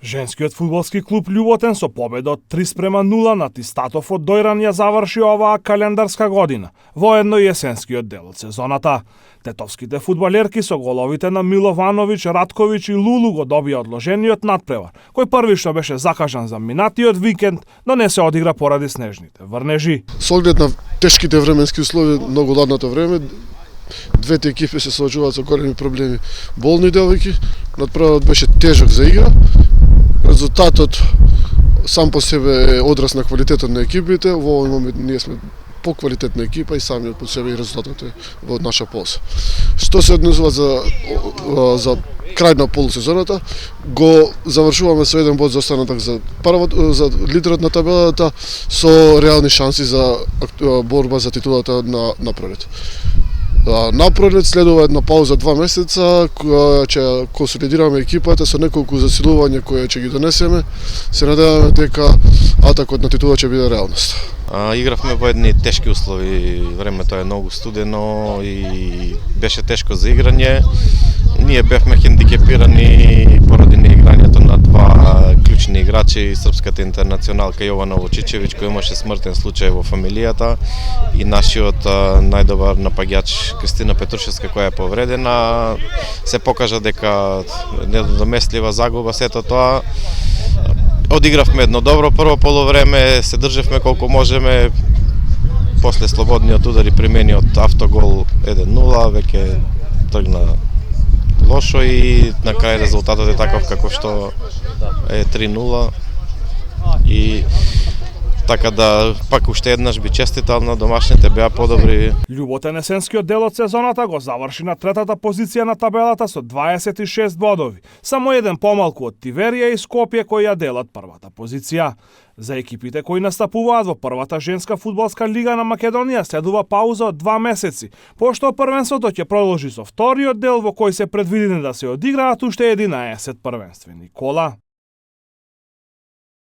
Женскиот фудбалски клуб Љуботен со победа од 3:0 над Истатов од Дојран ја заврши оваа календарска година, воедно и есенскиот дел од сезоната. Тетовските фудбалерки со головите на Миловановиќ, Ратковиќ и Лулу го добија одложениот надпревар, кој првично беше закажан за минатиот викенд, но не се одигра поради снежните врнежи. Со оглед на тешките временски услови, многу ладното време, двете екипи се соочуваат со големи проблеми. Болни девојки, надпреварот беше тежок за игра. Резултатот сам по себе е одраз на квалитетот на екипите. Во овој момент ние сме поквалитетна екипа и самиот по себе и резултатот е во наша полза. Што се однесува за крај на полусезоната, го завршуваме со еден бод за останаток за за лидерот на табелата со реални шанси за борба за титулата на пролет. На пролет следува една пауза 2 месеца, која ќе консолидираме екипата со неколку засилувања кои ќе ги донесеме. Се надеваме дека атакот на титула ќе биде реалност. Игравме во едни тешки услови, времето е многу студено и беше тешко за играње. Ние бевме хендикепирани поради неиграњето на два клучни играчи, српската интернационалка Јована Вучичевиќ, кој имаше смртен случај во фамилијата, и нашиот најдобар напаѓач Кристина Петрушевска, која е повредена. Се покажа дека недоместлива загуба сето тоа. Одигравме едно добро прво полувреме, се држевме колку можеме. После слободниот удар и примениот автогол 1:0 веќе тргна лошо и на крај резултатот е таков како што е 3:0. И така да пак уште еднаш би честитал на домашните, беа подобри. Љуботен есенскиот дел од сезоната го заврши на третата позиција на табелата со 26 бодови, само еден помалку од Тиверија и Скопје кои ја делат првата позиција. За екипите кои настапуваат во првата женска фудбалска лига на Македонија следува пауза од 2 месеци, пошто првенството ќе продолжи со вториот дел во кој се предвидени да се одиграат уште 11 првенствени кола.